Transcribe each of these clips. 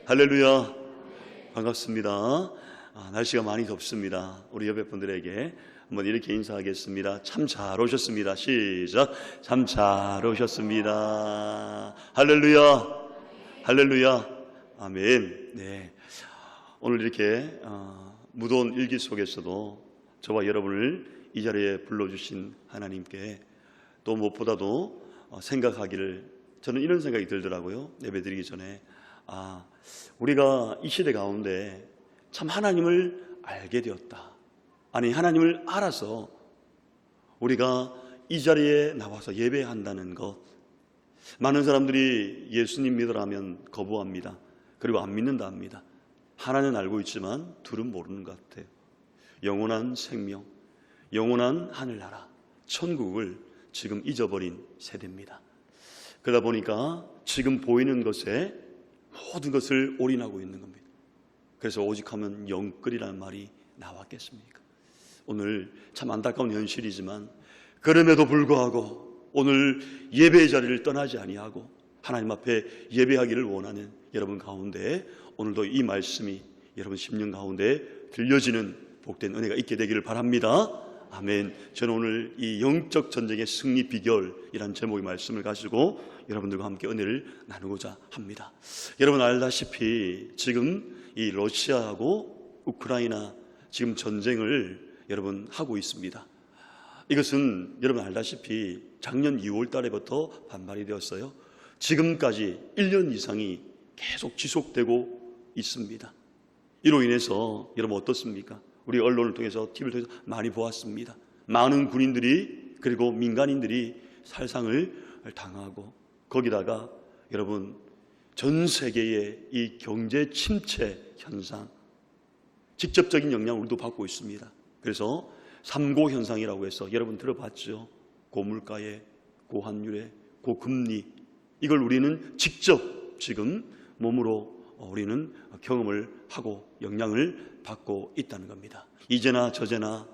할렐루야. 반갑습니다. 날씨가 많이 덥습니다. 우리 옆에 분들에게 한번 이렇게 인사하겠습니다. 참 잘 오셨습니다. 시작. 참 잘 오셨습니다. 할렐루야. 할렐루야. 아멘. 네. 오늘 이렇게 무더운 일기 속에서도 저와 여러분을 이 자리에 불러주신 하나님께 또 무엇보다도 생각하기를, 저는 이런 생각이 들더라고요. 예배드리기 전에 우리가 이 시대 가운데 참 하나님을 알게 되었다. 아니, 하나님을 알아서 우리가 이 자리에 나와서 예배한다는 것. 많은 사람들이 예수님 믿으라면 거부합니다. 그리고 안 믿는다 합니다. 하나는 알고 있지만 둘은 모르는 것 같아요. 영원한 생명, 영원한 하늘나라, 천국을 지금 잊어버린 세대입니다. 그러다 보니까 지금 보이는 것에 모든 것을 올인하고 있는 겁니다. 그래서 오직 하면 영끌이라는 말이 나왔겠습니까? 오늘 참 안타까운 현실이지만 그럼에도 불구하고 오늘 예배의 자리를 떠나지 아니하고 하나님 앞에 예배하기를 원하는 여러분 가운데 오늘도 이 말씀이 여러분 심령 가운데 들려지는 복된 은혜가 있게 되기를 바랍니다. 아멘. 저는 오늘 이 영적 전쟁의 승리 비결이라는 제목의 말씀을 가지고 여러분들과 함께 은혜를 나누고자 합니다. 여러분 알다시피 지금 이 러시아하고 우크라이나 지금 전쟁을 여러분 하고 있습니다. 이것은 여러분 알다시피 작년 2월 달에부터 반발이 되었어요. 지금까지 1년 이상이 계속 지속되고 있습니다. 이로 인해서 여러분 어떻습니까? 우리 언론을 통해서 TV를 통해서 많이 보았습니다. 많은 군인들이 그리고 민간인들이 살상을 당하고 거기다가 여러분 전 세계의 이 경제 침체 현상, 직접적인 영향을 우리도 받고 있습니다. 그래서 3고 현상이라고 해서 여러분 들어봤죠? 고물가에, 고환율에, 고금리, 이걸 우리는 직접 지금 몸으로 우리는 경험을 하고 영향을 받고 있다는 겁니다. 이제나 저제나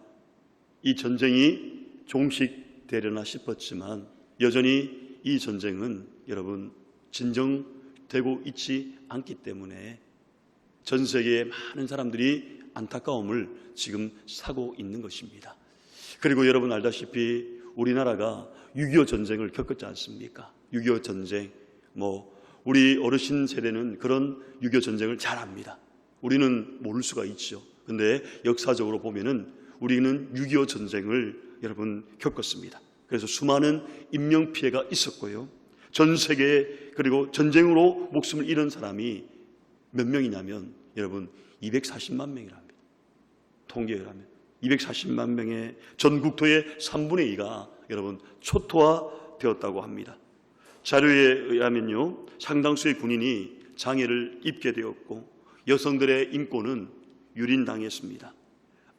이 전쟁이 종식되려나 싶었지만 여전히 이 전쟁은 여러분 진정되고 있지 않기 때문에 전 세계의 많은 사람들이 안타까움을 지금 사고 있는 것입니다. 그리고 여러분 알다시피 우리나라가 6.25 전쟁을 겪었지 않습니까? 6.25 전쟁, 우리 어르신 세대는 그런 6.25 전쟁을 잘 압니다. 우리는 모를 수가 있죠. 근데 역사적으로 보면은 우리는 6.25 전쟁을 여러분 겪었습니다. 그래서 수많은 인명피해가 있었고요. 전 세계에 그리고 전쟁으로 목숨을 잃은 사람이 몇 명이냐면 여러분 240만 명이랍니다. 통계를 하면 240만 명의 전국토의 3분의 2가 여러분 초토화되었다고 합니다. 자료에 의하면요, 상당수의 군인이 장애를 입게 되었고 여성들의 인권은 유린당했습니다.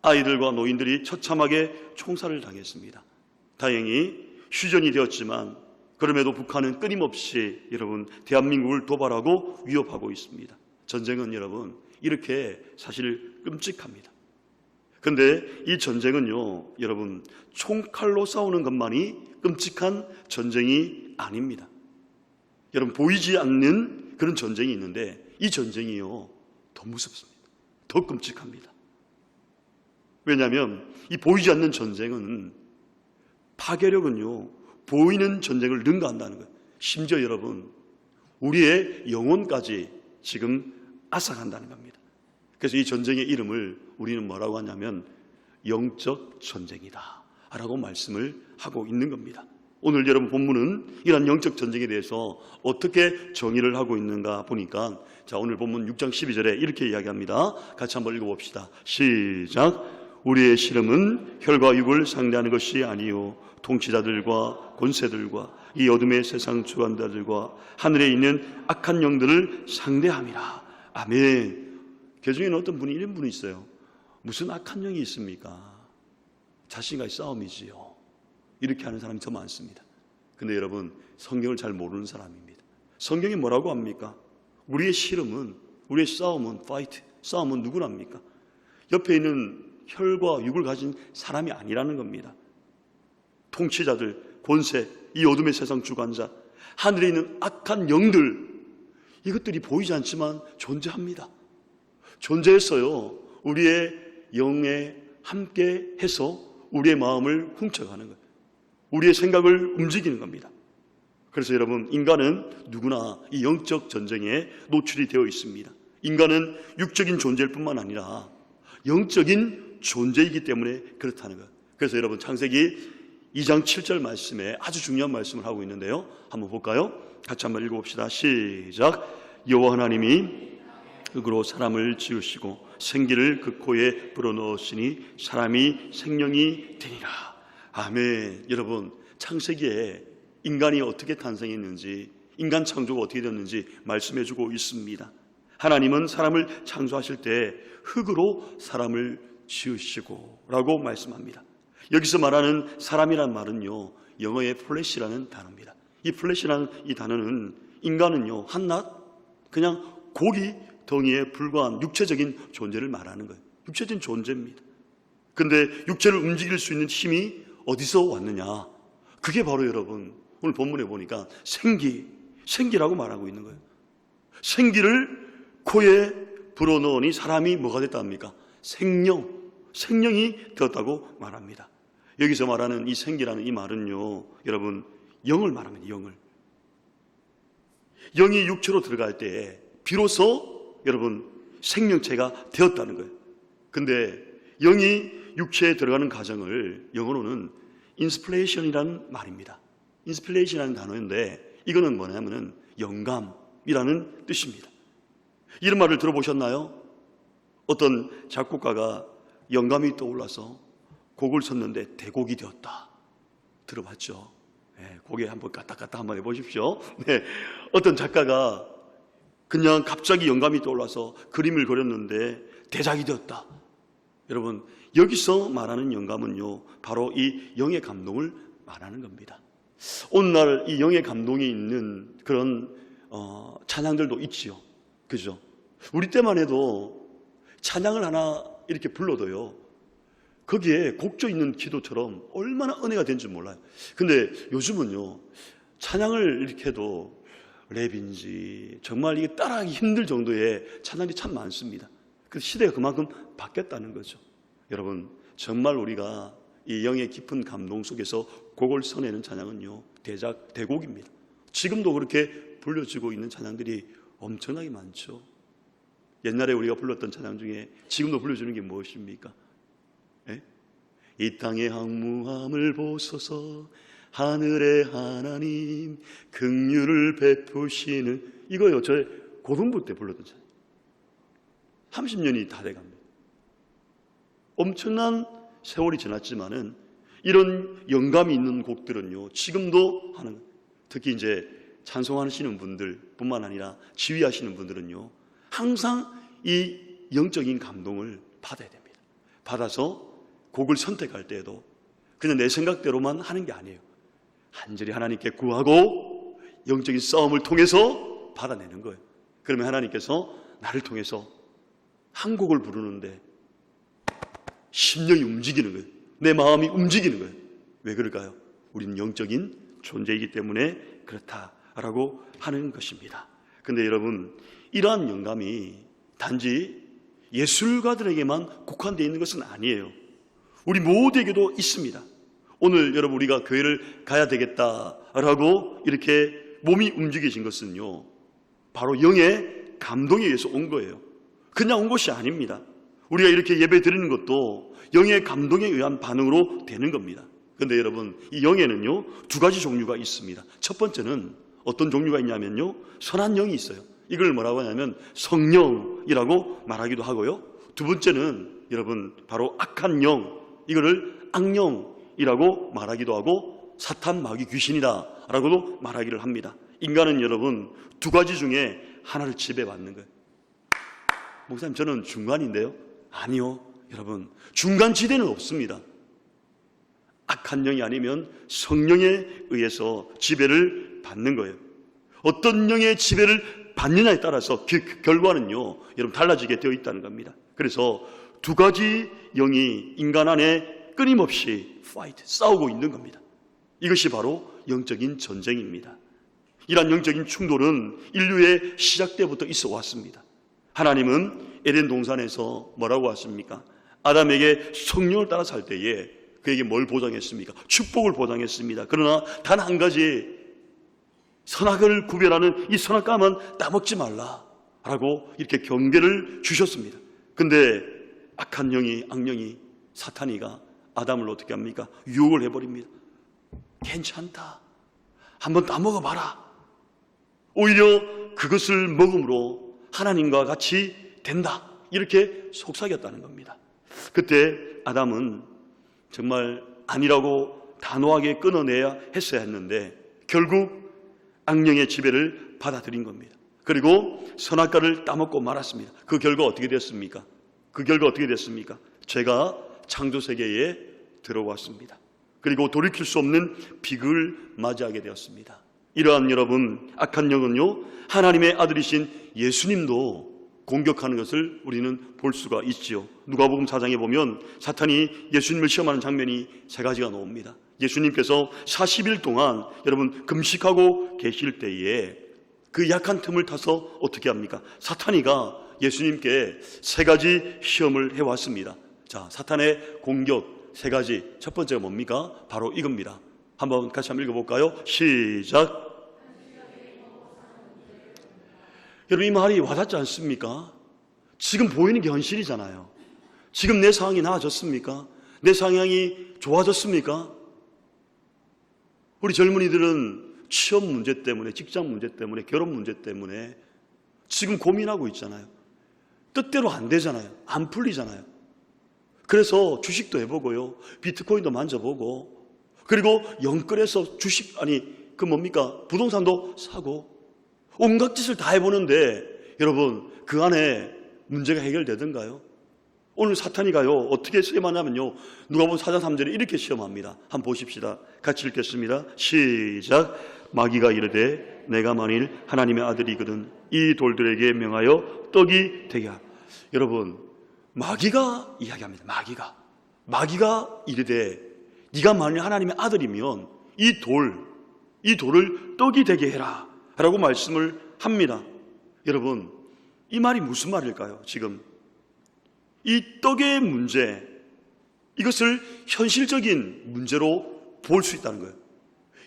아이들과 노인들이 처참하게 총살을 당했습니다. 다행히 휴전이 되었지만 그럼에도 북한은 끊임없이 여러분 대한민국을 도발하고 위협하고 있습니다. 전쟁은 여러분 이렇게 사실 끔찍합니다. 그런데 이 전쟁은요, 여러분 총칼로 싸우는 것만이 끔찍한 전쟁이 아닙니다. 여러분 보이지 않는 그런 전쟁이 있는데 이 전쟁이요 더 무섭습니다. 더 끔찍합니다. 왜냐하면 이 보이지 않는 전쟁은 파괴력은요 보이는 전쟁을 능가한다는 거예요. 심지어 여러분 우리의 영혼까지 지금 앗아간다는 겁니다. 그래서 이 전쟁의 이름을 우리는 뭐라고 하냐면 영적 전쟁이다 라고 말씀을 하고 있는 겁니다. 오늘 여러분 본문은 이런 영적 전쟁에 대해서 어떻게 정의를 하고 있는가 보니까 자, 오늘 본문 6장 12절에 이렇게 이야기합니다. 같이 한번 읽어봅시다. 시작. 우리의 씨름은 혈과 육을 상대하는 것이 아니요 통치자들과 권세들과 이 어둠의 세상 주관자들과 하늘에 있는 악한 영들을 상대함이라. 아멘. 교중에는 어떤 분이 이런 분이 있어요. 무슨 악한 영이 있습니까? 자신과의 싸움이지요. 이렇게 하는 사람이 더 많습니다. 근데 여러분 성경을 잘 모르는 사람입니다. 성경이 뭐라고 합니까? 우리의 씨름은, 우리의 싸움은 싸움은 누구랍니까? 옆에 있는 혈과 육을 가진 사람이 아니라는 겁니다. 통치자들, 권세, 이 어둠의 세상 주관자, 하늘에 있는 악한 영들, 이것들이 보이지 않지만 존재합니다. 존재했어요. 우리의 영에 함께 해서 우리의 마음을 훔쳐가는 거예요. 우리의 생각을 움직이는 겁니다. 그래서 여러분, 인간은 누구나 이 영적 전쟁에 노출이 되어 있습니다. 인간은 육적인 존재일 뿐만 아니라 영적인 존재이기 때문에 그렇다는 거예요. 그래서 여러분, 창세기 2장 7절 말씀에 아주 중요한 말씀을 하고 있는데요, 한번 볼까요? 같이 한번 읽어봅시다. 시작. 여호와 하나님이 흙으로 사람을 지으시고 생기를 그 코에 불어넣으시니 사람이 생명이 되니라. 아멘. 여러분, 창세기에 인간이 어떻게 탄생했는지, 인간 창조가 어떻게 되었는지 말씀해주고 있습니다. 하나님은 사람을 창조하실 때 흙으로 사람을 지으시고 라고 말씀합니다. 여기서 말하는 사람이란 말은요, 영어의 플래시라는 단어입니다. 이 플래시라는 이 단어는 인간은요, 한낱 그냥 고기 덩이에 불과한 육체적인 존재를 말하는 거예요. 육체적인 존재입니다. 근데 육체를 움직일 수 있는 힘이 어디서 왔느냐? 그게 바로 여러분, 오늘 본문에 보니까 생기라고 말하고 있는 거예요. 생기를 코에 불어넣으니 사람이 뭐가 됐답니까? 생명이 되었다고 말합니다. 여기서 말하는 이 생기라는 이 말은요, 여러분, 영을 말합니다. 영이 육체로 들어갈 때에 비로소 여러분 생명체가 되었다는 거예요. 근데 영이 육체에 들어가는 과정을 영어로는 인스피레이션이라는 말입니다. 인스피레이션이라는 단어인데 이거는 뭐냐면은 영감이라는 뜻입니다. 이런 말을 들어보셨나요? 어떤 작곡가가 영감이 떠올라서 곡을 썼는데 대곡이 되었다. 들어봤죠? 네, 곡에 한번 까딱까딱 한번 해보십시오. 네, 어떤 작가가 그냥 갑자기 영감이 떠올라서 그림을 그렸는데 대작이 되었다. 여러분, 여기서 말하는 영감은요, 바로 이 영의 감동을 말하는 겁니다. 오늘날 이 영의 감동이 있는 그런 찬양들도 있지요. 그죠? 우리 때만 해도 찬양을 하나 이렇게 불러도요, 거기에 곡조 있는 기도처럼 얼마나 은혜가 된지 몰라요. 근데 요즘은요, 찬양을 이렇게 해도 랩인지 정말 이게 따라하기 힘들 정도의 찬양이 참 많습니다. 그 시대가 그만큼 바뀌었다는 거죠. 여러분, 정말 우리가 이 영의 깊은 감동 속에서 곡을 써내는 찬양은요, 대곡입니다. 지금도 그렇게 불려지고 있는 찬양들이 엄청나게 많죠. 옛날에 우리가 불렀던 찬양 중에 지금도 불려주는 게 무엇입니까? 예? 이 땅의 항무함을 보소서, 하늘의 하나님 긍휼을 베푸시는, 이거요, 저 고등부 때 불렀던 찬양. 30년이 다 돼갑니다. 엄청난 세월이 지났지만은 이런 영감이 있는 곡들은요, 지금도 하는, 특히 이제 찬송하시는 분들 뿐만 아니라 지휘하시는 분들은요, 항상 이 영적인 감동을 받아야 됩니다. 받아서 곡을 선택할 때에도 그냥 내 생각대로만 하는 게 아니에요. 간절히 하나님께 구하고 영적인 싸움을 통해서 받아내는 거예요. 그러면 하나님께서 나를 통해서 한 곡을 부르는데 심령이 움직이는 거예요. 내 마음이 움직이는 거예요. 왜 그럴까요? 우리는 영적인 존재이기 때문에 그렇다라고 하는 것입니다. 근데 여러분, 이러한 영감이 단지 예술가들에게만 국한되어 있는 것은 아니에요. 우리 모두에게도 있습니다. 오늘 여러분, 우리가 교회를 가야 되겠다라고 이렇게 몸이 움직여진 것은요, 바로 영의 감동에 의해서 온 거예요. 그냥 온 것이 아닙니다. 우리가 이렇게 예배 드리는 것도 영의 감동에 의한 반응으로 되는 겁니다. 그런데 여러분, 이 영에는요, 두 가지 종류가 있습니다. 첫 번째는 어떤 종류가 있냐면요, 선한 영이 있어요. 이걸 뭐라고 하냐면 성령이라고 말하기도 하고요. 두 번째는 여러분, 바로 악한 영, 이거를 악령이라고 말하기도 하고 사탄, 마귀, 귀신이다 라고도 말하기를 합니다. 인간은 여러분, 두 가지 중에 하나를 지배받는 거예요. 목사님, 저는 중간인데요. 아니요, 여러분, 중간 지대는 없습니다. 악한 영이 아니면 성령에 의해서 지배를 받는 거예요. 어떤 영의 지배를 받느냐에 따라서 결과는요, 여러분, 달라지게 되어 있다는 겁니다. 그래서 두 가지 영이 인간 안에 끊임없이 싸우고 있는 겁니다. 이것이 바로 영적인 전쟁입니다. 이러한 영적인 충돌은 인류의 시작 때부터 있어 왔습니다. 하나님은 에덴 동산에서 뭐라고 하십니까? 아담에게 성령을 따라 살 때에 그에게 뭘 보장했습니까? 축복을 보장했습니다. 그러나 단 한 가지, 선악을 구별하는 이 선악과만 따먹지 말라라고 이렇게 경계를 주셨습니다. 근데 악한 영이, 악령이, 사탄이가 아담을 어떻게 합니까? 유혹을 해버립니다. 괜찮다, 한번 따먹어봐라. 오히려 그것을 먹음으로 하나님과 같이 된다, 이렇게 속삭였다는 겁니다. 그때 아담은 정말 아니라고 단호하게 끊어내야 했어야 했는데 결국 악령의 지배를 받아들인 겁니다. 그리고 선악과를 따먹고 말았습니다. 그 결과 어떻게 됐습니까? 죄가 창조세계에 들어왔습니다. 그리고 돌이킬 수 없는 비극을 맞이하게 되었습니다. 이러한 여러분, 악한 영은요, 하나님의 아들이신 예수님도 공격하는 것을 우리는 볼 수가 있지요. 누가복음 4장에 보면 사탄이 예수님을 시험하는 장면이 3가지가 나옵니다. 예수님께서 40일 동안 여러분 금식하고 계실 때에 그 약한 틈을 타서 어떻게 합니까? 사탄이가 예수님께 3가지 시험을 해왔습니다. 자, 사탄의 공격 3가지. 첫 번째가 뭡니까? 바로 이겁니다. 한번 같이 한번 읽어볼까요? 시작. 여러분, 이 말이 와닿지 않습니까? 지금 보이는 게 현실이잖아요. 지금 내 상황이 나아졌습니까? 내 상황이 좋아졌습니까? 우리 젊은이들은 취업 문제 때문에, 직장 문제 때문에, 결혼 문제 때문에 지금 고민하고 있잖아요. 뜻대로 안 되잖아요. 안 풀리잖아요. 그래서 주식도 해보고요, 비트코인도 만져보고, 그리고 영끌에서 주식, 부동산도 사고, 온갖 짓을 다 해보는데 여러분, 그 안에 문제가 해결되던가요? 오늘 사탄이가요 어떻게 시험하냐면요, 누가복음 4장 3절에 이렇게 시험합니다. 한번 보십시다. 같이 읽겠습니다. 시작. 마귀가 이르되 내가 만일 하나님의 아들이거든 이 돌들에게 명하여 떡이 되게 하라. 여러분, 마귀가 이야기합니다. 마귀가 이르되 네가 만일 하나님의 아들이면 이 돌을 떡이 되게 해라 라고 말씀을 합니다. 여러분, 이 말이 무슨 말일까요? 지금 이 떡의 문제, 이것을 현실적인 문제로 볼 수 있다는 거예요.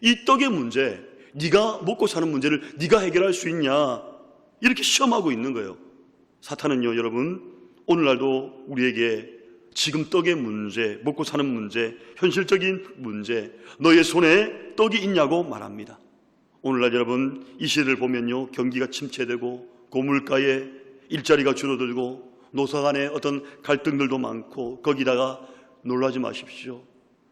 이 떡의 문제, 네가 먹고 사는 문제를 네가 해결할 수 있냐, 이렇게 시험하고 있는 거예요. 사탄은요, 여러분, 오늘날도 우리에게 지금 떡의 문제, 먹고 사는 문제, 현실적인 문제, 너의 손에 떡이 있냐고 말합니다. 오늘날 여러분, 이 시대를 보면요, 경기가 침체되고 고물가에 일자리가 줄어들고 노사 간의 어떤 갈등들도 많고, 거기다가 놀라지 마십시오.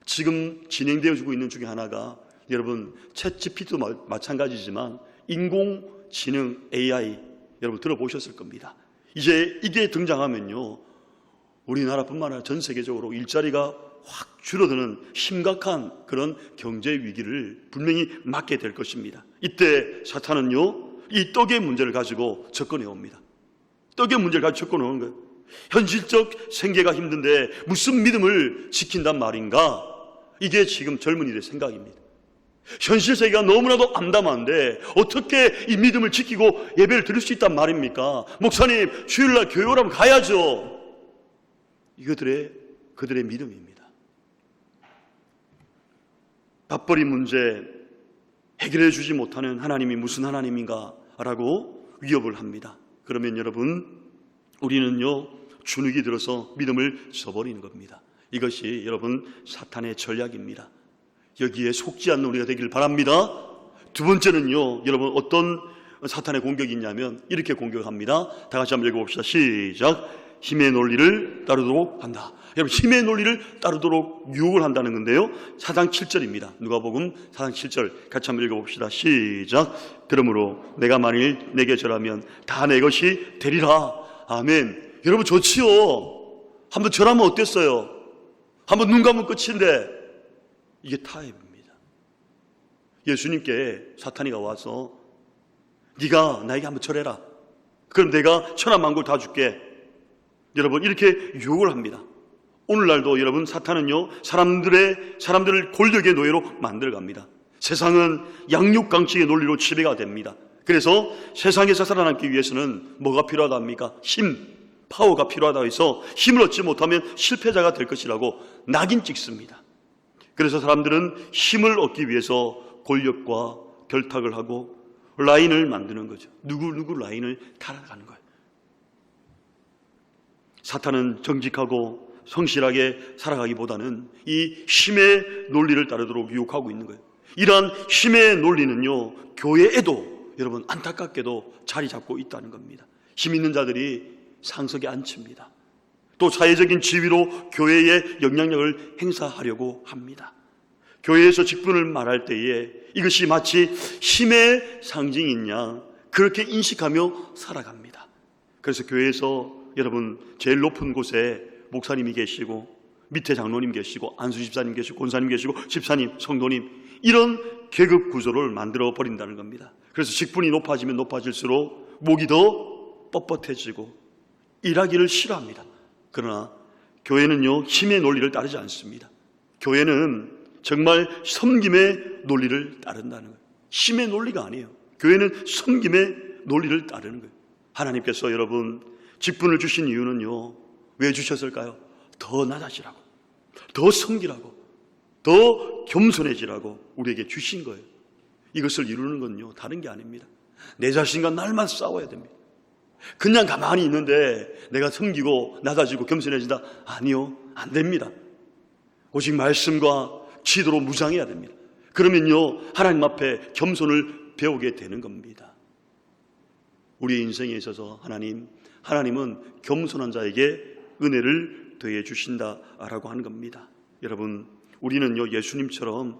지금 진행되어지고 있는 중에 하나가 여러분, 챗GPT도 마찬가지지만 인공지능 AI, 여러분 들어보셨을 겁니다. 이제 이게 등장하면요, 우리나라뿐만 아니라 전 세계적으로 일자리가 확 줄어드는 심각한 그런 경제 위기를 분명히 맞게 될 것입니다. 이때 사탄은요, 이 떡의 문제를 가지고 접근해 옵니다. 떡의 문제를 가지고 접근해 오는 거예요. 현실적 생계가 힘든데 무슨 믿음을 지킨단 말인가? 이게 지금 젊은이들의 생각입니다. 현실 세계가 너무나도 암담한데 어떻게 이 믿음을 지키고 예배를 드릴 수 있단 말입니까? 목사님, 주일날 교회 오라면 가야죠. 그들의 믿음입니다. 밥벌이 문제 해결해 주지 못하는 하나님이 무슨 하나님인가 라고 위협을 합니다. 그러면 여러분, 우리는요, 주눅이 들어서 믿음을 저버리는 겁니다. 이것이 여러분 사탄의 전략입니다. 여기에 속지 않는 우리가 되길 바랍니다. 두 번째는요, 여러분 어떤 사탄의 공격이 있냐면 이렇게 공격합니다. 다 같이 한번 읽어봅시다. 시작. 힘의 논리를 따르도록 한다. 여러분, 힘의 논리를 따르도록 유혹을 한다는 건데요, 4장 7절입니다. 누가복음 4장 7절 같이 한번 읽어봅시다. 시작. 그러므로 내가 만일 내게 절하면 다 내 것이 되리라. 아멘. 여러분, 좋지요. 한번 절하면 어땠어요? 한번 눈 감으면 끝인데, 이게 타협입니다. 예수님께 사탄이가 와서 네가 나에게 한번 절해라, 그럼 내가 천하만국을 다 줄게, 여러분 이렇게 유혹을 합니다. 오늘날도 여러분 사탄은요, 사람들을 권력의 노예로 만들어갑니다. 세상은 양육강식의 논리로 지배가 됩니다. 그래서 세상에서 살아남기 위해서는 뭐가 필요하답니까? 힘, 파워가 필요하다고 해서 힘을 얻지 못하면 실패자가 될 것이라고 낙인 찍습니다. 그래서 사람들은 힘을 얻기 위해서 권력과 결탁을 하고 라인을 만드는 거죠. 누구 라인을 타락하는 거예요. 사탄은 정직하고 성실하게 살아가기보다는 이 힘의 논리를 따르도록 유혹하고 있는 거예요. 이러한 힘의 논리는요, 교회에도 여러분 안타깝게도 자리 잡고 있다는 겁니다. 힘 있는 자들이 상석에 앉힙니다. 또 사회적인 지위로 교회의 영향력을 행사하려고 합니다. 교회에서 직분을 말할 때에 이것이 마치 힘의 상징인 양 그렇게 인식하며 살아갑니다. 그래서 교회에서 여러분 제일 높은 곳에 목사님이 계시고 밑에 장로님 계시고 안수 집사님 계시고 권사님 계시고 집사님, 성도님 이런 계급 구조를 만들어 버린다는 겁니다. 그래서 직분이 높아지면 높아질수록 목이 더 뻣뻣해지고 일하기를 싫어합니다. 그러나 교회는요 힘의 논리를 따르지 않습니다. 교회는 정말 섬김의 논리를 따른다는 거예요. 힘의 논리가 아니에요. 교회는 섬김의 논리를 따르는 거예요. 하나님께서 여러분 직분을 주신 이유는요 왜 주셨을까요? 더 낮아지라고, 더 섬기라고, 더 겸손해지라고 우리에게 주신 거예요. 이것을 이루는 건요 다른 게 아닙니다. 내 자신과 날만 싸워야 됩니다. 그냥 가만히 있는데 내가 섬기고 낮아지고 겸손해진다? 아니요, 안 됩니다. 오직 말씀과 지도로 무장해야 됩니다. 그러면요 하나님 앞에 겸손을 배우게 되는 겁니다. 우리의 인생에 있어서 하나님은 겸손한 자에게 은혜를 더해 주신다라고 하는 겁니다. 여러분 우리는요 예수님처럼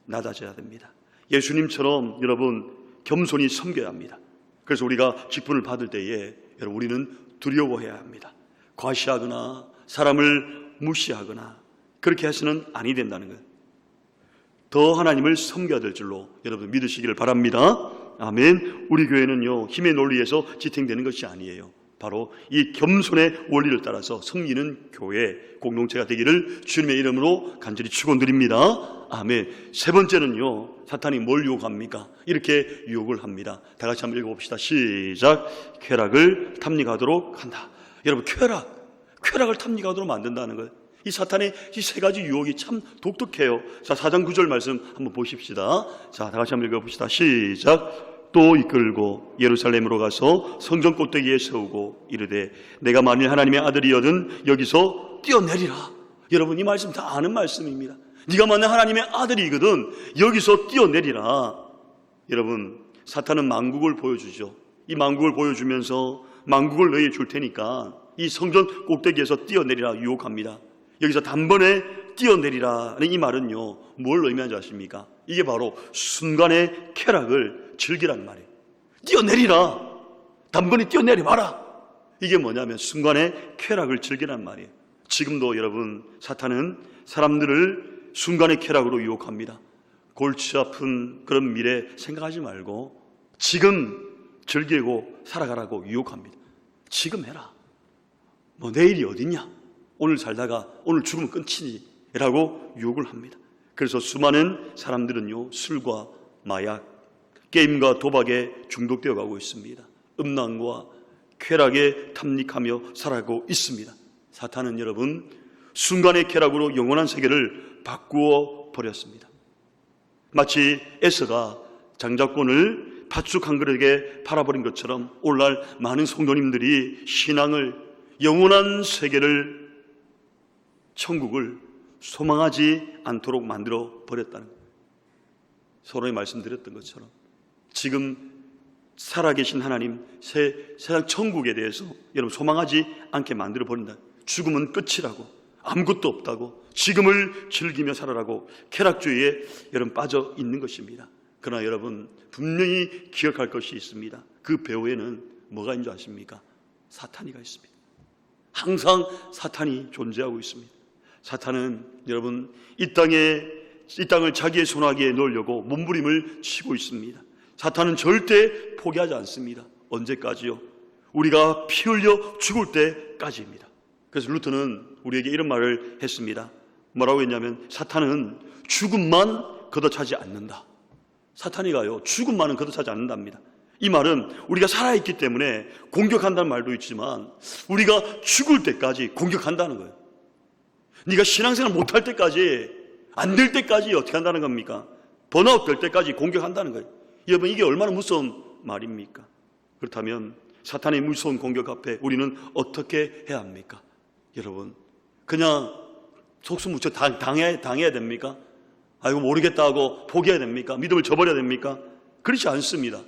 낮아져야 됩니다. 예수님처럼 여러분 겸손히 섬겨야 합니다. 그래서 우리가 직분을 받을 때에 여러분 우리는 두려워해야 합니다. 과시하거나 사람을 무시하거나 그렇게 해서는 아니 된다는 거예요. 더 하나님을 섬겨야 될 줄로 여러분 믿으시기를 바랍니다. 아멘. 우리 교회는요 힘의 논리에서 지탱되는 것이 아니에요. 바로 이 겸손의 원리를 따라서 섬기는 교회 공동체가 되기를 주님의 이름으로 간절히 축원드립니다. 아멘. 세 번째는요 사탄이 뭘 유혹합니까? 이렇게 유혹을 합니다. 다 같이 한번 읽어봅시다. 시작. 쾌락을 탐닉하도록 한다. 여러분 쾌락을 탐닉하도록 만든다는 거예요. 이 사탄의 이 세 가지 유혹이 참 독특해요. 자, 4장 9절 말씀 한번 보십시다. 자, 다 같이 한번 읽어봅시다. 시작. 또 이끌고 예루살렘으로 가서 성전 꼭대기에 세우고 이르되 내가 만일 하나님의 아들이거든 여기서 뛰어내리라. 여러분 이 말씀 다 아는 말씀입니다. 네가 만일 하나님의 아들이거든 여기서 뛰어내리라. 여러분 사탄은 만국을 보여주죠. 이 만국을 보여주면서 만국을 너희에 줄 테니까 이 성전 꼭대기에서 뛰어내리라 유혹합니다. 여기서 단번에 뛰어내리라는 이 말은요 뭘 의미하는지 아십니까? 이게 바로 순간의 쾌락을 즐기라는 말이에요. 뛰어내리라, 단번에 뛰어내려봐라. 이게 뭐냐면 순간의 쾌락을 즐기라는 말이에요. 지금도 여러분 사탄은 사람들을 순간의 쾌락으로 유혹합니다. 골치 아픈 그런 미래 생각하지 말고 지금 즐기고 살아가라고 유혹합니다. 지금 해라. 뭐 내일이 어딨냐? 오늘 살다가 오늘 죽으면 끝이니 라고 유혹을 합니다. 그래서 수많은 사람들은요 술과 마약, 게임과 도박에 중독되어 가고 있습니다. 음란과 쾌락에 탐닉하며 살아가고 있습니다. 사탄은 여러분 순간의 쾌락으로 영원한 세계를 바꾸어 버렸습니다. 마치 에서가 장자권을 팥죽 한 그릇에 팔아버린 것처럼 오늘날 많은 성도님들이 신앙을, 영원한 세계를, 천국을 소망하지 않도록 만들어 버렸다는 거예요. 서로에 말씀드렸던 것처럼 지금 살아계신 하나님, 세상 천국에 대해서 여러분 소망하지 않게 만들어 버린다. 죽음은 끝이라고, 아무것도 없다고, 지금을 즐기며 살아라고 쾌락주의에 여러분 빠져 있는 것입니다. 그러나 여러분 분명히 기억할 것이 있습니다. 그 배후에는 뭐가 있는 줄 아십니까? 사탄이가 있습니다. 항상 사탄이 존재하고 있습니다. 사탄은 여러분 이 땅을 자기의 손아귀에 넣으려고 몸부림을 치고 있습니다. 사탄은 절대 포기하지 않습니다. 언제까지요? 우리가 피 흘려 죽을 때까지입니다. 그래서 루터는 우리에게 이런 말을 했습니다. 뭐라고 했냐면 사탄은 죽음만 걷어차지 않는다. 사탄이가요, 죽음만은 거듭하지 않는답니다. 이 말은 우리가 살아있기 때문에 공격한다는 말도 있지만 우리가 죽을 때까지 공격한다는 거예요. 네가 신앙생활 못할 때까지, 안 될 때까지 어떻게 한다는 겁니까? 번아웃 될 때까지 공격한다는 거예요. 여러분, 이게 얼마나 무서운 말입니까? 그렇다면 사탄의 무서운 공격 앞에 우리는 어떻게 해야 합니까? 여러분, 그냥 속수무쳐 당해야 됩니까? 아이고 모르겠다 하고 포기해야 됩니까? 믿음을 저버려야 됩니까? 그렇지 않습니다.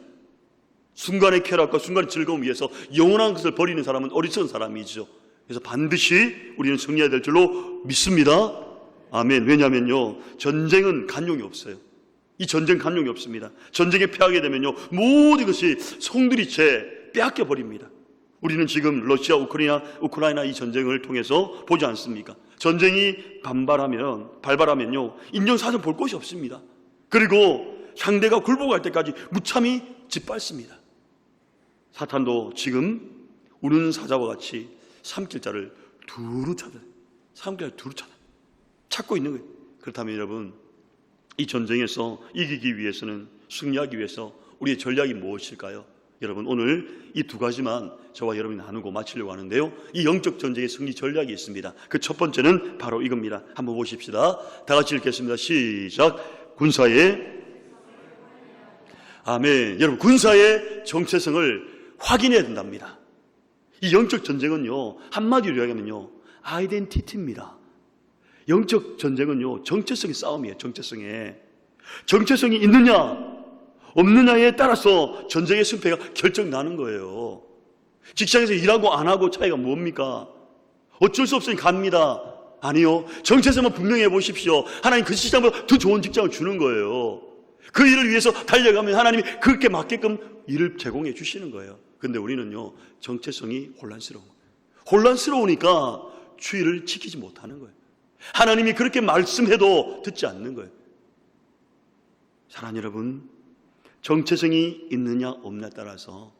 순간의 쾌락과 순간의 즐거움 위해서 영원한 것을 버리는 사람은 어리석은 사람이죠. 그래서 반드시 우리는 승리해야 될 줄로 믿습니다. 아멘. 왜냐하면요, 전쟁은 간용이 없어요. 이 전쟁 간용이 없습니다. 전쟁에 패하게 되면요, 모든 것이 송두리째 빼앗겨 버립니다. 우리는 지금 러시아 우크라이나 이 전쟁을 통해서 보지 않습니까? 전쟁이 발발하면요, 인정사정 볼 곳이 없습니다. 그리고 상대가 굴복할 때까지 무참히 짓밟습니다. 사탄도 지금 우는 사자와 같이 삼킬 자를 두루 찾아요. 삼킬 자를 두루 찾고 있는 거예요. 그렇다면 여러분, 이 전쟁에서 이기기 위해서는, 승리하기 위해서 우리의 전략이 무엇일까요? 여러분, 오늘 이 두 가지만 저와 여러분이 나누고 마치려고 하는데요, 이 영적 전쟁의 승리 전략이 있습니다. 그 첫 번째는 바로 이겁니다. 한번 보십시다. 다 같이 읽겠습니다. 시작. 군사의, 아멘. 여러분, 군사의 정체성을 확인해야 된답니다. 이 영적 전쟁은요, 한마디로 이야기하면요, 아이덴티티입니다. 영적 전쟁은요, 정체성의 싸움이에요. 정체성이 있느냐 없느냐에 따라서 전쟁의 승패가 결정나는 거예요. 직장에서 일하고 안 하고 차이가 뭡니까? 어쩔 수 없으니 갑니다. 아니요, 정체성만 분명히 해보십시오. 하나님 그 직장보다 더 좋은 직장을 주는 거예요. 그 일을 위해서 달려가면 하나님이 그렇게 맞게끔 일을 제공해 주시는 거예요. 근데 우리는요, 정체성이 혼란스러우니까 주의를 지키지 못하는 거예요. 하나님이 그렇게 말씀해도 듣지 않는 거예요. 사랑하는 여러분, 정체성이 있느냐 없느냐에 따라서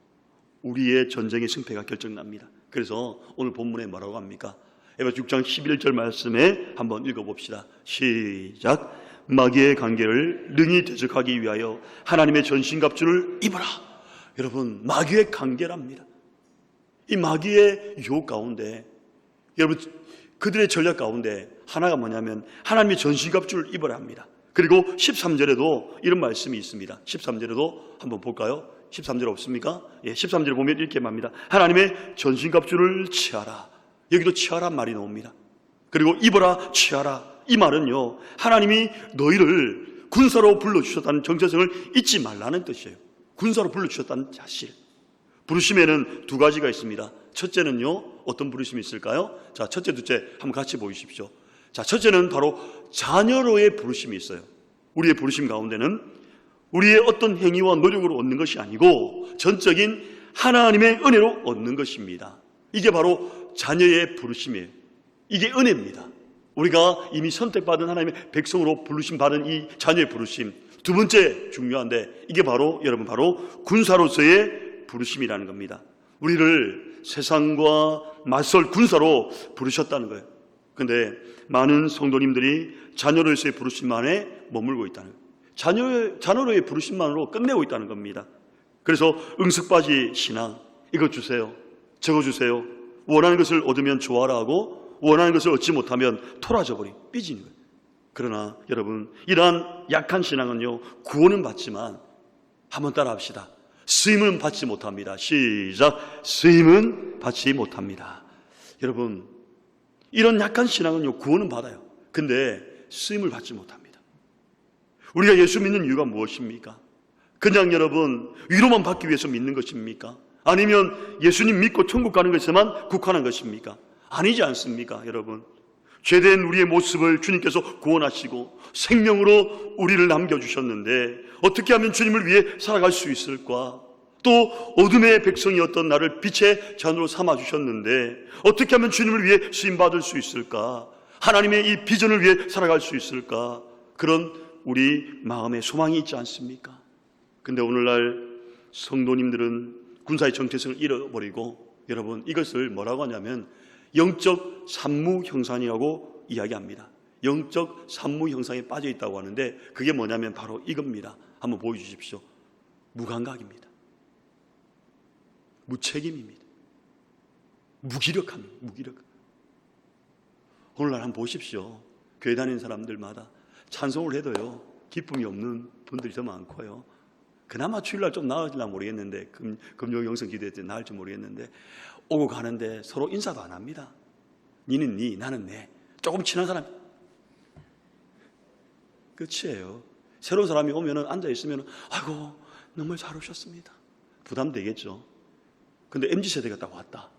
우리의 전쟁의 승패가 결정납니다. 그래서 오늘 본문에 뭐라고 합니까? 에베소 6장 11절 말씀에 한번 읽어봅시다. 시작. 마귀의 관계를 능히 대적하기 위하여 하나님의 전신갑주를 입어라. 여러분, 마귀의 관계랍니다. 이 마귀의 유혹 가운데, 여러분, 그들의 전략 가운데 하나가 뭐냐면 하나님의 전신갑주를 입어라 합니다. 그리고 13절에도 이런 말씀이 있습니다. 13절에도 한번 볼까요? 13절 없습니까? 예, 13절 보면 이렇게 말합니다. 하나님의 전신갑주를 취하라. 여기도 취하란 말이 나옵니다. 그리고 입어라, 취하라. 이 말은요, 하나님이 너희를 군사로 불러주셨다는 정체성을 잊지 말라는 뜻이에요. 군사로 불러주셨다는 사실. 부르심에는 두 가지가 있습니다. 첫째는요, 어떤 부르심이 있을까요? 자, 첫째, 둘째 한번 같이 보십시오. 자, 첫째는 바로 자녀로의 부르심이 있어요. 우리의 부르심 가운데는 우리의 어떤 행위와 노력으로 얻는 것이 아니고 전적인 하나님의 은혜로 얻는 것입니다. 이게 바로 자녀의 부르심이에요. 이게 은혜입니다. 우리가 이미 선택받은 하나님의 백성으로 부르심 받은 이 자녀의 부르심. 두 번째 중요한데, 이게 바로 여러분 바로 군사로서의 부르심이라는 겁니다. 우리를 세상과 맞설 군사로 부르셨다는 거예요. 근데 많은 성도님들이 자녀로서의 부르심만에 머물고 있다는 거예요. 자녀로의 부르심만으로 끝내고 있다는 겁니다. 그래서 응석바지 신앙, 이거 주세요, 저거 주세요, 원하는 것을 얻으면 좋아라 하고 원하는 것을 얻지 못하면 토라져 버린, 삐지는 거예요. 그러나 여러분, 이러한 약한 신앙은요, 구원은 받지만 한번 따라 합시다. 쓰임은 받지 못합니다. 시작. 쓰임은 받지 못합니다. 여러분, 이런 약한 신앙은요, 구원은 받아요. 근데 쓰임을 받지 못합니다. 우리가 예수 믿는 이유가 무엇입니까? 그냥 여러분 위로만 받기 위해서 믿는 것입니까? 아니면 예수님 믿고 천국 가는 것에만 국한한 것입니까? 아니지 않습니까? 여러분, 죄된 우리의 모습을 주님께서 구원하시고 생명으로 우리를 남겨주셨는데 어떻게 하면 주님을 위해 살아갈 수 있을까? 또 어둠의 백성이었던 나를 빛의 자녀로 삼아주셨는데 어떻게 하면 주님을 위해 쓰임받을 수 있을까? 하나님의 이 비전을 위해 살아갈 수 있을까? 그런 우리 마음에 소망이 있지 않습니까? 근데 오늘날 성도님들은 군사의 정체성을 잃어버리고, 여러분, 이것을 뭐라고 하냐면 영적 산무 형상이라고 이야기합니다. 영적 산무 형상에 빠져 있다고 하는데 그게 뭐냐면 바로 이겁니다. 한번 보여주십시오. 무감각입니다. 무책임입니다. 무기력합니다. 무기력. 오늘날 한번 보십시오. 교회 다니는 사람들마다 찬송을 해도요, 기쁨이 없는 분들이 더 많고요. 그나마 주일날 좀 나아질라 모르겠는데, 금요 영성 기도회 때 나을지 모르겠는데, 오고 가는데 서로 인사도 안 합니다. 니는 니, 나는 내. 조금 친한 사람. 끝이에요. 새로운 사람이 오면은 앉아있으면, 아이고, 너무 잘 오셨습니다. 부담되겠죠. 근데 MZ세대가 딱 왔다.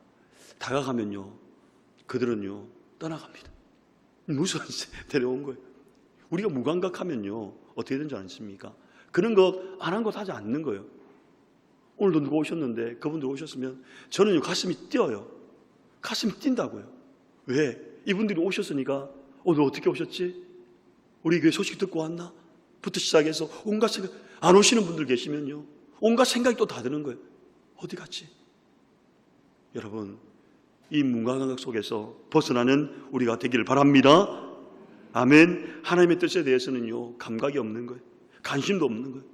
다가가면요, 그들은요, 떠나갑니다. 무슨 데려온 거예요. 우리가 무감각하면요, 어떻게 되는 줄 아십니까? 그런 것 안 한 것 하지 않는 거예요. 오늘도 누가 오셨는데 그분들 오셨으면 저는요, 가슴이 뛰어요. 가슴이 뛴다고요. 왜? 이분들이 오셨으니까 너 어떻게 오셨지? 우리 교회 소식 듣고 왔나? 부터 시작해서 온갖 생각, 안 오시는 분들 계시면요, 온갖 생각이 또 다 드는 거예요. 어디 갔지? 여러분, 이 무감각 속에서 벗어나는 우리가 되기를 바랍니다. 아멘. 하나님의 뜻에 대해서는요, 감각이 없는 거예요. 관심도 없는 거예요.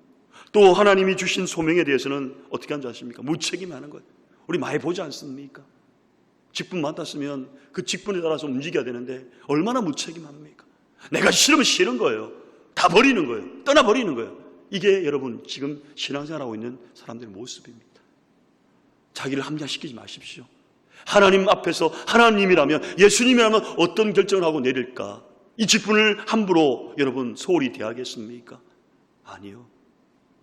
또 하나님이 주신 소명에 대해서는 어떻게 하는 줄 아십니까? 무책임하는 거예요. 우리 많이 보지 않습니까? 직분 맡았으면 그 직분에 따라서 움직여야 되는데 얼마나 무책임합니까? 내가 싫으면 싫은 거예요. 다 버리는 거예요. 떠나버리는 거예요. 이게 여러분 지금 신앙생활하고 있는 사람들의 모습입니다. 자기를 함양시키지 마십시오. 하나님 앞에서 하나님이라면, 예수님이라면 어떤 결정을 하고 내릴까? 이 직분을 함부로 여러분 소홀히 대하겠습니까? 아니요.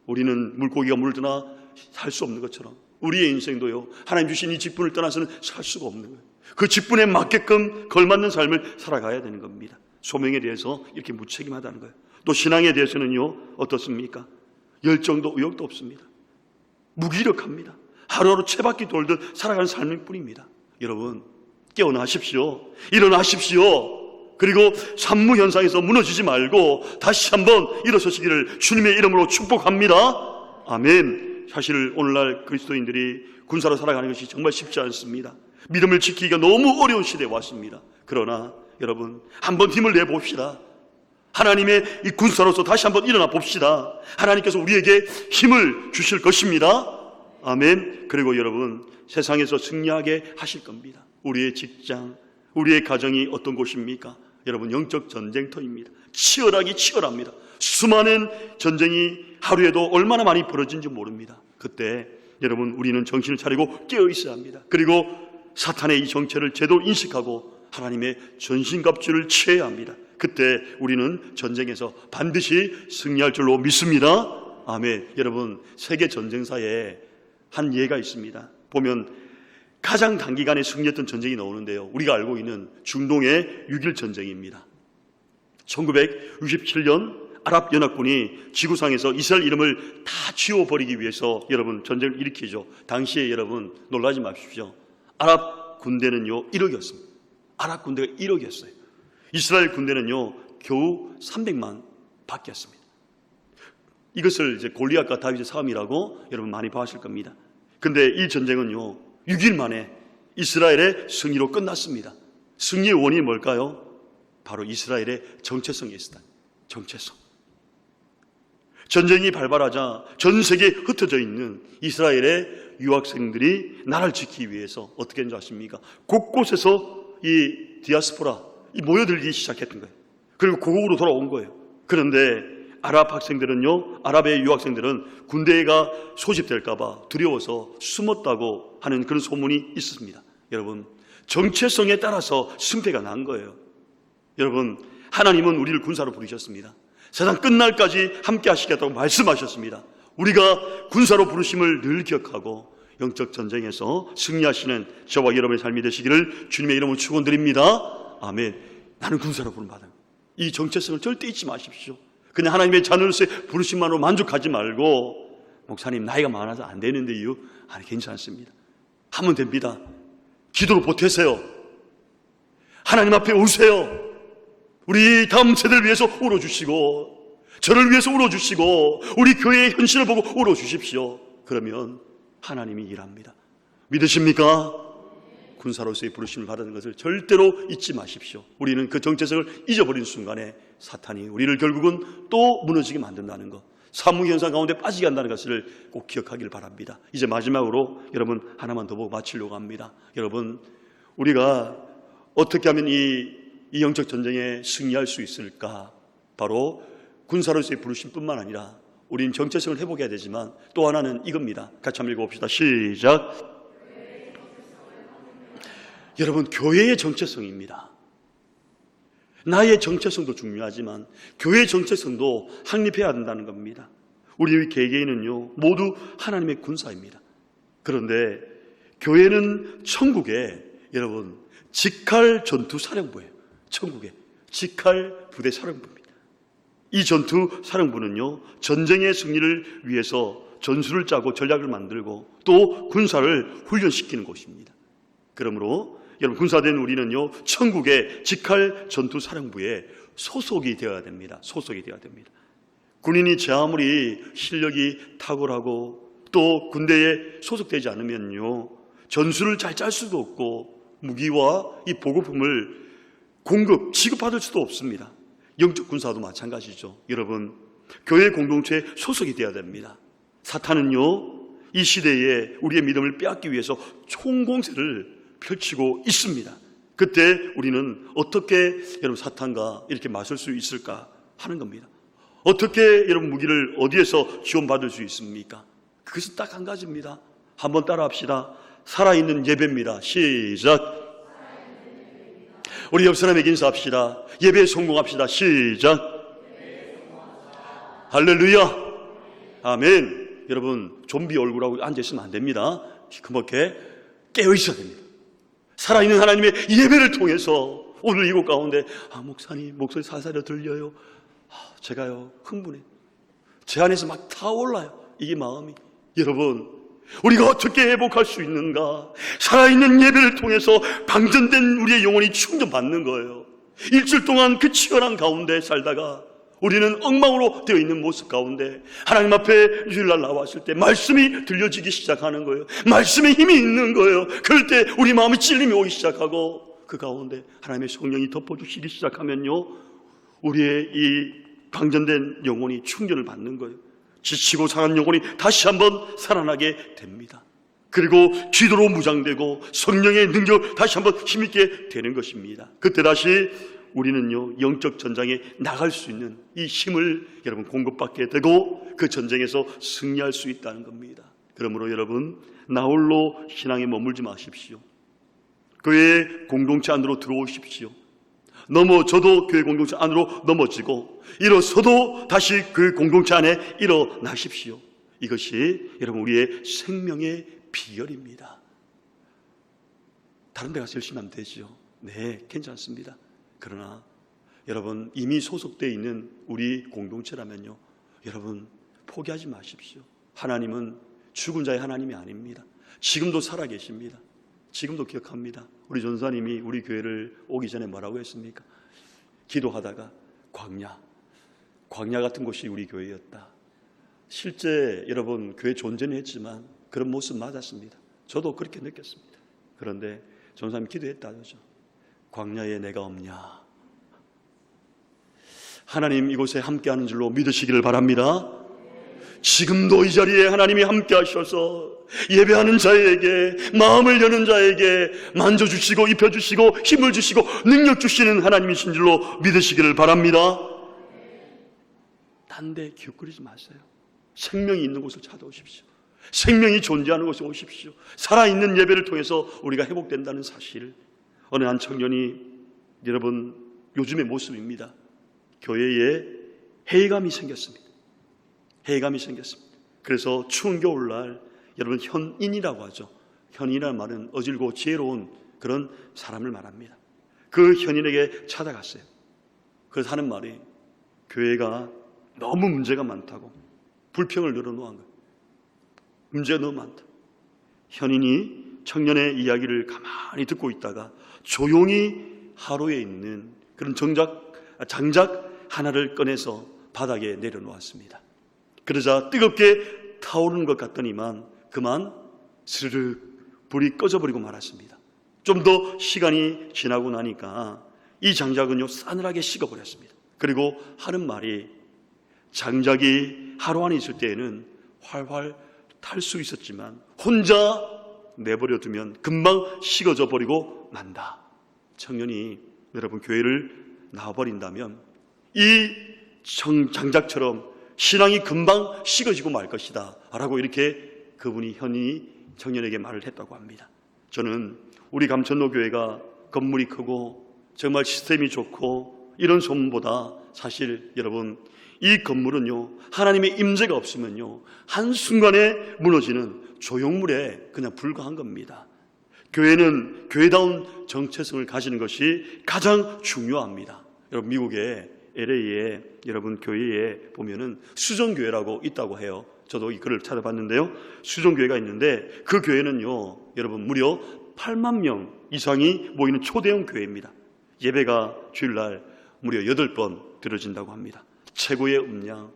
우리는 물고기가 물을 떠나 살 수 없는 것처럼 우리의 인생도요, 하나님 주신 이 직분을 떠나서는 살 수가 없는 거예요. 그 직분에 맞게끔 걸맞는 삶을 살아가야 되는 겁니다. 소명에 대해서 이렇게 무책임하다는 거예요. 또 신앙에 대해서는요, 어떻습니까? 열정도 의욕도 없습니다. 무기력합니다. 하루하루 채바퀴 돌듯 살아가는 삶일 뿐입니다. 여러분, 깨어나십시오. 일어나십시오. 그리고 산무 현상에서 무너지지 말고 다시 한번 일어서시기를 주님의 이름으로 축복합니다. 아멘. 사실 오늘날 그리스도인들이 군사로 살아가는 것이 정말 쉽지 않습니다. 믿음을 지키기가 너무 어려운 시대에 왔습니다. 그러나 여러분, 한번 힘을 내봅시다. 하나님의 이 군사로서 다시 한번 일어나 봅시다. 하나님께서 우리에게 힘을 주실 것입니다. 아멘. 그리고 여러분, 세상에서 승리하게 하실 겁니다. 우리의 직장, 우리의 가정이 어떤 곳입니까? 여러분, 영적 전쟁터입니다. 치열합니다. 수많은 전쟁이 하루에도 얼마나 많이 벌어진지 모릅니다. 그때 여러분, 우리는 정신을 차리고 깨어 있어야 합니다. 그리고 사탄의 이 정체를 제대로 인식하고 하나님의 전신갑주를 취해야 합니다. 그때 우리는 전쟁에서 반드시 승리할 줄로 믿습니다. 아멘. 여러분, 세계 전쟁사에 한 예가 있습니다. 보면 가장 단기간에 승리했던 전쟁이 나오는데요, 우리가 알고 있는 중동의 6.1 전쟁입니다. 1967년 아랍연합군이 지구상에서 이스라엘 이름을 다 지워버리기 위해서 여러분 전쟁을 일으키죠. 당시에 여러분 놀라지 마십시오. 아랍 군대는요 1억이었습니다. 아랍 군대가 1억이었어요. 이스라엘 군대는요 겨우 300만 밖이었습니다. 이것을 이제 골리앗과 다윗의 싸움이라고 여러분 많이 봐하실 겁니다. 근데 이 전쟁은요 6일 만에 이스라엘의 승리로 끝났습니다. 승리의 원인이 뭘까요? 바로 이스라엘의 정체성에 있었다. 정체성. 전쟁이 발발하자 전 세계에 흩어져 있는 이스라엘의 유학생들이 나라를 지키기 위해서 어떻게 했는지 아십니까? 곳곳에서 이 디아스포라, 이 모여들기 시작했던 거예요. 그리고 고국으로 돌아온 거예요. 그런데 아랍 학생들은요, 아랍의 유학생들은 군대가 소집될까봐 두려워서 숨었다고 하는 그런 소문이 있었습니다. 여러분, 정체성에 따라서 승패가 난 거예요. 여러분, 하나님은 우리를 군사로 부르셨습니다. 세상 끝날까지 함께 하시겠다고 말씀하셨습니다. 우리가 군사로 부르심을 늘 기억하고 영적 전쟁에서 승리하시는 저와 여러분의 삶이 되시기를 주님의 이름으로 축원드립니다. 아멘. 나는 군사로 부름받은 이 정체성을 절대 잊지 마십시오. 그냥 하나님의 자녀로서의 부르심만으로 만족하지 말고, 목사님 나이가 많아서 안 되는데요. 아니, 괜찮습니다. 하면 됩니다. 기도로 보태세요. 하나님 앞에 오세요. 우리 다음 세대를 위해서 울어주시고, 저를 위해서 울어주시고, 우리 교회의 현실을 보고 울어주십시오. 그러면 하나님이 일합니다. 믿으십니까? 군사로서의 부르심을 받은 것을 절대로 잊지 마십시오. 우리는 그 정체성을 잊어버린 순간에 사탄이 우리를 결국은 또 무너지게 만든다는 것. 사무현상 가운데 빠지게 한다는 것을 꼭 기억하기를 바랍니다. 이제 마지막으로 여러분 하나만 더 보고 마치려고 합니다. 여러분, 우리가 어떻게 하면 이 영적 전쟁에 승리할 수 있을까? 바로 군사로서의 부르심뿐만 아니라 우리는 정체성을 회복해야 되지만 또 하나는 이겁니다. 같이 한번 읽어봅시다. 시작. 여러분, 교회의 정체성입니다. 나의 정체성도 중요하지만 교회의 정체성도 확립해야 한다는 겁니다. 우리 개개인은요 모두 하나님의 군사입니다. 그런데 교회는 천국에 여러분 직할 전투 사령부예요. 천국의 직할 부대 사령부입니다. 이 전투 사령부는요 전쟁의 승리를 위해서 전술을 짜고 전략을 만들고 또 군사를 훈련시키는 곳입니다. 그러므로 여러분 군사된 우리는요 천국의 직할 전투 사령부에 소속이 되어야 됩니다. 소속이 되어야 됩니다. 군인이 제 아무리 실력이 탁월하고 또 군대에 소속되지 않으면요 전술을 잘 짤 수도 없고 무기와 이 보급품을 지급받을 수도 없습니다. 영적 군사도 마찬가지죠. 여러분, 교회 공동체에 소속이 되어야 됩니다. 사탄은요 이 시대에 우리의 믿음을 빼앗기 위해서 총공세를 펼치고 있습니다. 그때 우리는 어떻게 여러분 사탄과 이렇게 맞설 수 있을까 하는 겁니다. 어떻게 여러분 무기를 어디에서 지원받을 수 있습니까? 그것은 딱 한 가지입니다. 한번 따라합시다. 살아있는 예배입니다. 시작. 우리 옆 사람에게 인사합시다. 예배에 성공합시다. 시작. 할렐루야. 아멘. 여러분 좀비 얼굴하고 앉아있으면 안 됩니다. 시커멓게 깨어있어야 됩니다. 살아있는 하나님의 예배를 통해서 오늘 이곳 가운데 목사님 목소리 살살 들려요. 제가요 흥분해. 제 안에서 막 타올라요. 이게 마음이. 여러분 우리가 어떻게 회복할 수 있는가? 살아있는 예배를 통해서 방전된 우리의 영혼이 충전받는 거예요. 일주일 동안 그 치열한 가운데 살다가 우리는 엉망으로 되어 있는 모습 가운데 하나님 앞에 주일날 나왔을 때 말씀이 들려지기 시작하는 거예요. 말씀에 힘이 있는 거예요. 그럴 때 우리 마음이 찔림이 오기 시작하고 그 가운데 하나님의 성령이 덮어주시기 시작하면요 우리의 이 방전된 영혼이 충전을 받는 거예요. 지치고 상한 영혼이 다시 한번 살아나게 됩니다. 그리고 기도로 무장되고 성령의 능력을 다시 한번 힘있게 되는 것입니다. 그때 다시 우리는요 영적 전장에 나갈 수 있는 이 힘을 여러분 공급받게 되고 그 전쟁에서 승리할 수 있다는 겁니다. 그러므로 여러분 나 홀로 신앙에 머물지 마십시오. 교회 공동체 안으로 들어오십시오. 저도 교회 공동체 안으로 넘어지고 일어서도 다시 그 공동체 안에 일어나십시오. 이것이 여러분 우리의 생명의 비결입니다. 다른 데 가서 열심히 하면 되죠. 네, 괜찮습니다. 그러나 여러분 이미 소속되어 있는 우리 공동체라면요 여러분 포기하지 마십시오. 하나님은 죽은 자의 하나님이 아닙니다. 지금도 살아계십니다. 지금도 기억합니다. 우리 전사님이 우리 교회를 오기 전에 뭐라고 했습니까? 기도하다가 광야 같은 곳이 우리 교회였다. 실제 여러분 교회 존재는 했지만 그런 모습 맞았습니다. 저도 그렇게 느꼈습니다. 그런데 전사님이 기도했다죠. 광야에 내가 없냐? 하나님 이곳에 함께하는 줄로 믿으시기를 바랍니다. 지금도 이 자리에 하나님이 함께 하셔서 예배하는 자에게 마음을 여는 자에게 만져주시고 입혀주시고 힘을 주시고 능력 주시는 하나님이신 줄로 믿으시기를 바랍니다. 딴 데 기웃거리지 마세요. 생명이 있는 곳을 찾아오십시오. 생명이 존재하는 곳에 오십시오. 살아있는 예배를 통해서 우리가 회복된다는 사실. 어느 한 청년이 여러분 요즘의 모습입니다. 교회에 회의감이 생겼습니다. 회의감이 생겼습니다. 그래서 추운 겨울날 여러분 현인이라고 하죠. 현인이라는 말은 어질고 지혜로운 그런 사람을 말합니다. 그 현인에게 찾아갔어요. 그래서 하는 말이 교회가 너무 문제가 많다고 불평을 늘어놓은 거예요. 문제가 너무 많다. 현인이 청년의 이야기를 가만히 듣고 있다가 조용히 하루에 있는 그런 장작 하나를 꺼내서 바닥에 내려놓았습니다. 그러자 뜨겁게 타오르는 것 같더니만 그만 스르륵 불이 꺼져버리고 말았습니다. 좀 더 시간이 지나고 나니까 이 장작은요 싸늘하게 식어버렸습니다. 그리고 하는 말이 장작이 하루 안에 있을 때에는 활활 탈 수 있었지만 혼자 내버려 두면 금방 식어져 버리고 만다. 청년이 여러분 교회를 나와버린다면 이 장작처럼 신앙이 금방 식어지고 말 것이다 라고 이렇게 그분이 현인이 청년에게 말을 했다고 합니다. 저는 우리 감천로 교회가 건물이 크고 정말 시스템이 좋고 이런 소문보다 사실 여러분 이 건물은요 하나님의 임재가 없으면요 한순간에 무너지는 조형물에 그냥 불과한 겁니다. 교회는 교회다운 정체성을 가지는 것이 가장 중요합니다. 여러분 미국의 LA에 여러분 교회에 보면은 수정교회라고 있다고 해요. 저도 이 글을 찾아봤는데요. 수정교회가 있는데 그 교회는요 여러분 무려 8만 명 이상이 모이는 초대형 교회입니다. 예배가 주일날 무려 8번 드려진다고 합니다. 최고의 음량,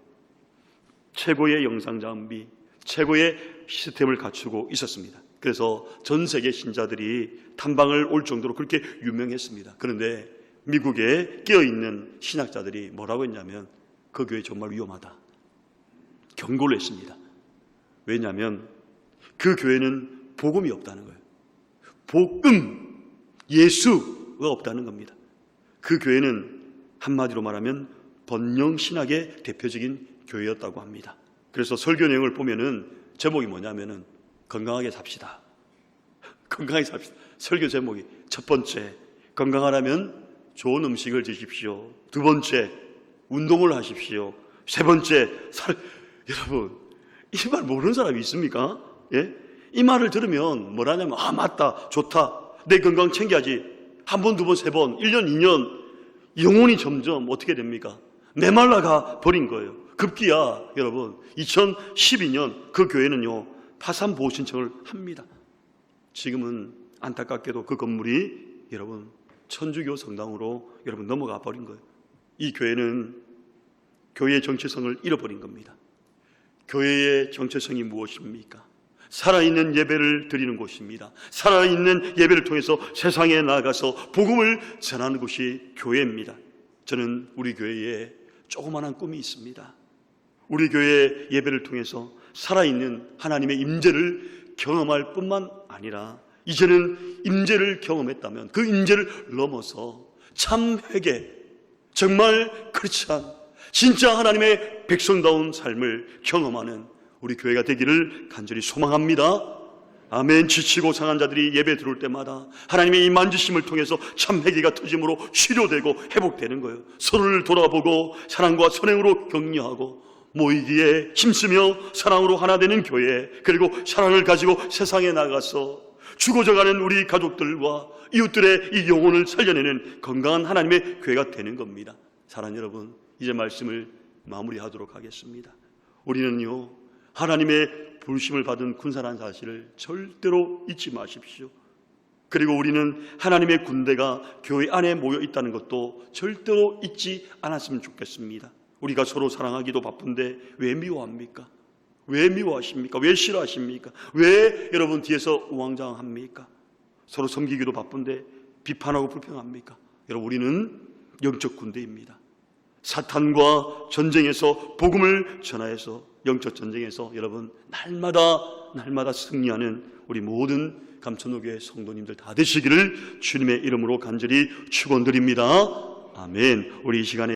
최고의 영상 장비, 최고의 시스템을 갖추고 있었습니다. 그래서 전 세계 신자들이 탐방을 올 정도로 그렇게 유명했습니다. 그런데 미국에 깨어있는 신학자들이 뭐라고 했냐면 그 교회 정말 위험하다 경고를 했습니다. 왜냐하면 그 교회는 복음이 없다는 거예요. 복음, 예수가 없다는 겁니다. 그 교회는 한마디로 말하면 번영신학의 대표적인 교회였다고 합니다. 그래서 설교 내용을 보면은 제목이 뭐냐면은 건강하게 삽시다. 건강하게 삽시다. 설교 제목이 첫 번째, 건강하라면 좋은 음식을 드십시오. 두 번째, 운동을 하십시오. 세 번째, 여러분 이 말 모르는 사람이 있습니까? 예? 이 말을 들으면 뭐라냐면 아 맞다 좋다 내 건강 챙겨야지 한 번, 두 번, 세 번, 1년, 2년 영혼이 점점 어떻게 됩니까? 메말라가 버린 거예요. 급기야 여러분 2012년 그 교회는요 파산보호 신청을 합니다. 지금은 안타깝게도 그 건물이 여러분 천주교 성당으로 여러분 넘어가 버린 거예요. 이 교회는 교회의 정체성을 잃어버린 겁니다. 교회의 정체성이 무엇입니까? 살아있는 예배를 드리는 곳입니다. 살아있는 예배를 통해서 세상에 나가서 복음을 전하는 곳이 교회입니다. 저는 우리 교회에 조그마한 꿈이 있습니다. 우리 교회의 예배를 통해서 살아있는 하나님의 임재를 경험할 뿐만 아니라 이제는 임재를 경험했다면 그 임재를 넘어서 참 회개, 정말 크리스찬, 진짜 하나님의 백성다운 삶을 경험하는 우리 교회가 되기를 간절히 소망합니다. 아멘. 지치고 상한 자들이 예배 들어올 때마다 하나님의 이 만지심을 통해서 참 회개가 터짐으로 치료되고 회복되는 거예요. 서로를 돌아보고 사랑과 선행으로 격려하고 모이기에 힘쓰며 사랑으로 하나 되는 교회, 그리고 사랑을 가지고 세상에 나가서 죽어져가는 우리 가족들과 이웃들의 이 영혼을 살려내는 건강한 하나님의 교회가 되는 겁니다. 사랑하는 여러분, 이제 말씀을 마무리하도록 하겠습니다. 우리는요 하나님의 부르심을 받은 군사라는 사실을 절대로 잊지 마십시오. 그리고 우리는 하나님의 군대가 교회 안에 모여 있다는 것도 절대로 잊지 않았으면 좋겠습니다. 우리가 서로 사랑하기도 바쁜데 왜 미워합니까? 왜 미워하십니까? 왜 싫어하십니까? 왜 여러분 뒤에서 우왕좌왕합니까? 서로 섬기기도 바쁜데 비판하고 불평합니까? 여러분 우리는 영적 군대입니다. 사탄과 전쟁에서 복음을 전하여서 영적 전쟁에서 여러분 날마다 승리하는 우리 모든 감천호교회 성도님들 다 되시기를 주님의 이름으로 간절히 축원드립니다. 아멘. 우리 이 시간에